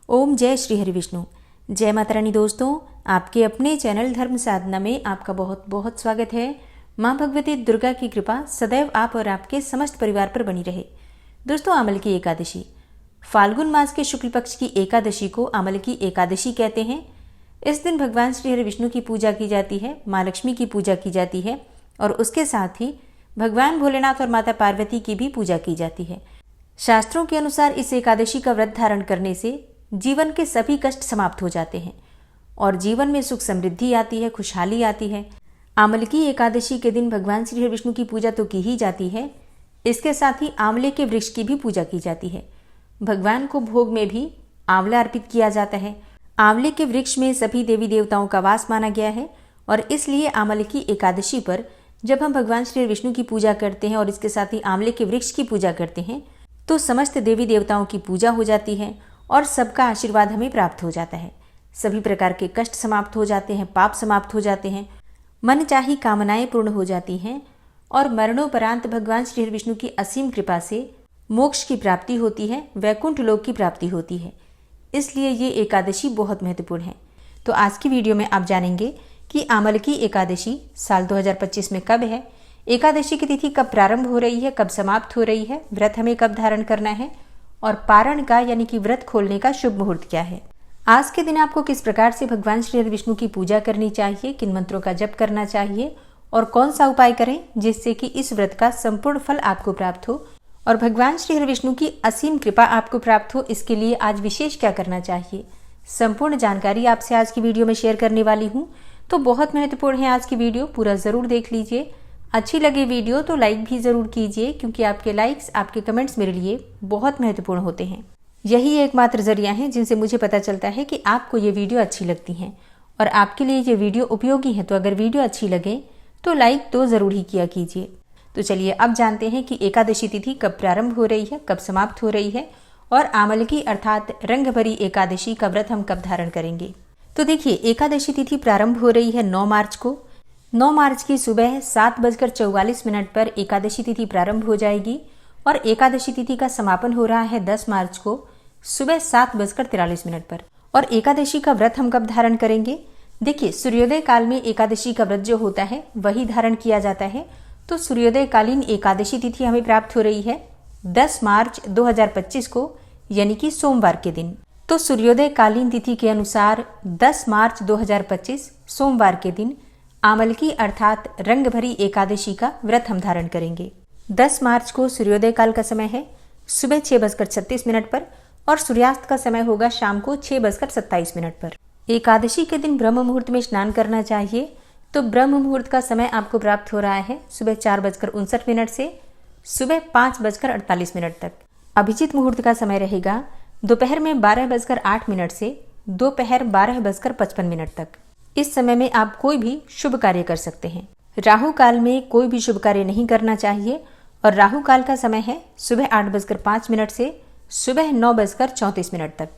ओम जय श्री हरि विष्णु। जय माता रानी। दोस्तों, आपके अपने चैनल धर्म साधना में आपका बहुत बहुत स्वागत है। माँ भगवती दुर्गा की कृपा सदैव आप और आपके समस्त परिवार पर बनी रहे। दोस्तों, आमल की एकादशी, फाल्गुन मास के शुक्ल पक्ष की एकादशी को आमल की एकादशी कहते हैं। इस दिन भगवान श्री हरि विष्णु की पूजा की जाती है, माँ लक्ष्मी की पूजा की जाती है और उसके साथ ही भगवान भोलेनाथ और माता पार्वती की भी पूजा की जाती है। शास्त्रों के अनुसार इस एकादशी का व्रत धारण करने से जीवन के सभी कष्ट समाप्त हो जाते हैं और जीवन में सुख समृद्धि आती है, खुशहाली आती है। आमल की एकादशी के दिन भगवान श्री हरि विष्णु की पूजा तो की ही जाती है, इसके साथ ही आंवले के वृक्ष की भी पूजा की जाती है। भगवान को भोग में भी आंवला अर्पित किया जाता है। आंवले के वृक्ष में सभी देवी देवताओं का वास माना गया है और इसलिए आमल की एकादशी पर जब हम भगवान श्री विष्णु की पूजा करते हैं और इसके साथ ही आंवले के वृक्ष की पूजा करते हैं तो समस्त देवी देवताओं की पूजा हो जाती है और सबका आशीर्वाद हमें प्राप्त हो जाता है। सभी प्रकार के कष्ट समाप्त हो जाते हैं, पाप समाप्त हो जाते हैं, मन चाही कामनाएं पूर्ण हो जाती हैं और मरणोपरांत भगवान श्री हरि विष्णु की असीम कृपा से मोक्ष की प्राप्ति होती है, वैकुंठ लोक की प्राप्ति होती है। इसलिए ये एकादशी बहुत महत्वपूर्ण है। तो आज की वीडियो में आप जानेंगे कि आमल की एकादशी साल 2025 में कब है, एकादशी की तिथि कब प्रारंभ हो रही है, कब समाप्त हो रही है, व्रत हमें कब धारण करना है और पारण का यानी कि व्रत खोलने का शुभ मुहूर्त क्या है। आज के दिन आपको किस प्रकार से भगवान श्री हरि विष्णु की पूजा करनी चाहिए, किन मंत्रों का जप करना चाहिए और कौन सा उपाय करें जिससे कि इस व्रत का संपूर्ण फल आपको प्राप्त हो और भगवान श्री हरि विष्णु की असीम कृपा आपको प्राप्त हो, इसके लिए आज विशेष क्या करना चाहिए, संपूर्ण जानकारी आपसे आज की वीडियो में शेयर करने वाली हूँ। तो बहुत महत्वपूर्ण है आज की वीडियो, पूरा जरूर देख लीजिए। अच्छी लगे वीडियो तो लाइक भी जरूर कीजिए क्योंकि आपके लाइक्स, आपके कमेंट्स मेरे लिए बहुत महत्वपूर्ण होते हैं। यही एकमात्र जरिया है जिनसे मुझे पता चलता है कि आपको ये वीडियो अच्छी लगती हैं और आपके लिए ये वीडियो उपयोगी है। तो अगर वीडियो अच्छी लगे तो लाइक तो जरूर ही किया कीजिए। तो चलिए अब जानते हैं कि एकादशी तिथि कब प्रारंभ हो रही है, कब समाप्त हो रही है और आमल की अर्थात रंग भरी एकादशी का व्रत हम कब धारण करेंगे। तो देखिए, एकादशी तिथि प्रारंभ हो रही है 9 मार्च को। 9 मार्च की सुबह 7:44 पर एकादशी तिथि प्रारंभ हो जाएगी और एकादशी तिथि का समापन हो रहा है 10 मार्च को सुबह 7:43 पर। और एकादशी का व्रत हम कब धारण करेंगे? देखिए, सूर्योदय काल में एकादशी का व्रत जो होता है वही धारण किया जाता है। तो सूर्योदय कालीन एकादशी तिथि हमें प्राप्त हो रही है 10 मार्च 2025 को, यानी कि सोमवार के दिन। तो सूर्योदय कालीन तिथि के अनुसार 10 मार्च 2025 सोमवार के दिन आमल की अर्थात रंग भरी एकादशी का व्रत हम धारण करेंगे। 10 मार्च को सूर्योदय काल का समय है सुबह 6:36 पर और सूर्यास्त का समय होगा शाम को 6:27 पर। एकादशी के दिन ब्रह्म मुहूर्त में स्नान करना चाहिए। तो ब्रह्म मुहूर्त का समय आपको प्राप्त हो रहा है सुबह 4:59 से सुबह 5:48 तक। अभिजीत मुहूर्त का समय रहेगा दोपहर में 12:08 से दोपहर 12:55 तक। इस समय में आप कोई भी शुभ कार्य कर सकते हैं। राहु काल में कोई भी शुभ कार्य नहीं करना चाहिए और राहु काल का समय है सुबह 8:05 से सुबह 9:34 तक।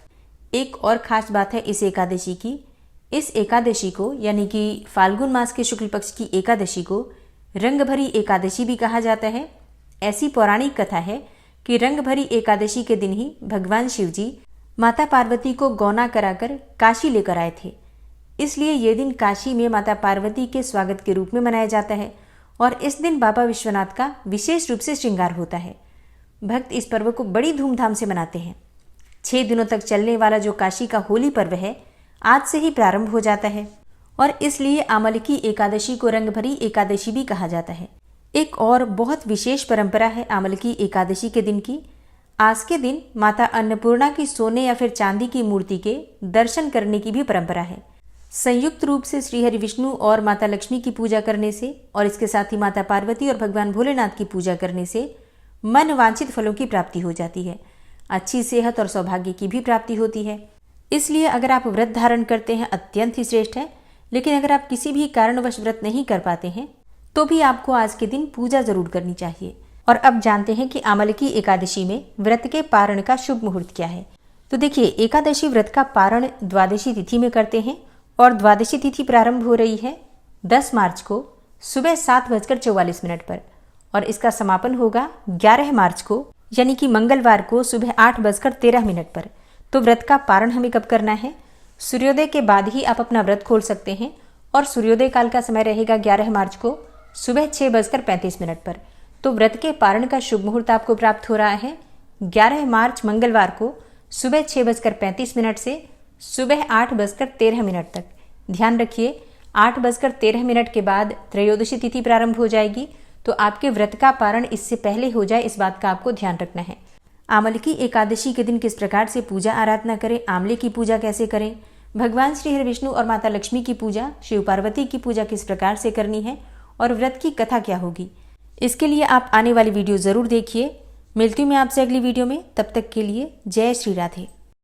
एक और खास बात है इस एकादशी की, इस एकादशी को यानी कि फाल्गुन मास के शुक्ल पक्ष की एकादशी को रंग भरी एकादशी भी कहा जाता है। ऐसी पौराणिक कथा है कि रंग भरी एकादशी के दिन ही भगवान शिव जी माता पार्वती को गौना कराकर काशी लेकर आए थे। इसलिए ये दिन काशी में माता पार्वती के स्वागत के रूप में मनाया जाता है और इस दिन बाबा विश्वनाथ का विशेष रूप से श्रृंगार होता है। भक्त इस पर्व को बड़ी धूमधाम से मनाते हैं। 6 दिनों तक चलने वाला जो काशी का होली पर्व है आज से ही प्रारंभ हो जाता है और इसलिए आमल की एकादशी को रंग भरी एकादशी भी कहा जाता है। एक और बहुत विशेष परंपरा है आमल की एकादशी के दिन की। आज के दिन माता अन्नपूर्णा की सोने या फिर चांदी की मूर्ति के दर्शन करने की भी परंपरा है। संयुक्त रूप से श्री हरि विष्णु और माता लक्ष्मी की पूजा करने से और इसके साथ ही माता पार्वती और भगवान भोलेनाथ की पूजा करने से मन वांछित फलों की प्राप्ति हो जाती है, अच्छी सेहत और सौभाग्य की भी प्राप्ति होती है। इसलिए अगर आप व्रत धारण करते हैं अत्यंत ही श्रेष्ठ है, लेकिन अगर आप किसी भी कारणवश व्रत नहीं कर पाते हैं तो भी आपको आज के दिन पूजा जरूर करनी चाहिए। और अब जानते हैं कि आमल की एकादशी में व्रत के पारण का शुभ मुहूर्त क्या है। तो देखिए, एकादशी व्रत का पारण द्वादशी तिथि में करते हैं और द्वादशी तिथि प्रारंभ हो रही है 10 मार्च को सुबह 7:44 पर और इसका समापन होगा 11 मार्च को यानी कि मंगलवार को सुबह 8:13 पर। तो व्रत का पारण हमें कब करना है? सूर्योदय के बाद ही आप अपना व्रत खोल सकते हैं और सूर्योदय काल का समय रहेगा 11 मार्च को सुबह 6:35 पर। तो व्रत के पारण का शुभ मुहूर्त आपको प्राप्त हो रहा है 11 मार्च मंगलवार को सुबह 6:35 से सुबह 8:13 तक। ध्यान रखिए 8:13 के बाद त्रयोदशी तिथि प्रारंभ हो जाएगी, तो आपके व्रत का पारण इससे पहले हो जाए, इस बात का आपको ध्यान रखना है। आमल की एकादशी के दिन किस प्रकार से पूजा आराधना करें, आंवले की पूजा कैसे करें, भगवान श्री हरि विष्णु और माता लक्ष्मी की पूजा, शिव पार्वती की पूजा किस प्रकार से करनी है और व्रत की कथा क्या होगी, इसके लिए आप आने वाली वीडियो जरूर देखिए। मिलती हूँ मैं आपसे अगली वीडियो में, तब तक के लिए जय श्री राधे।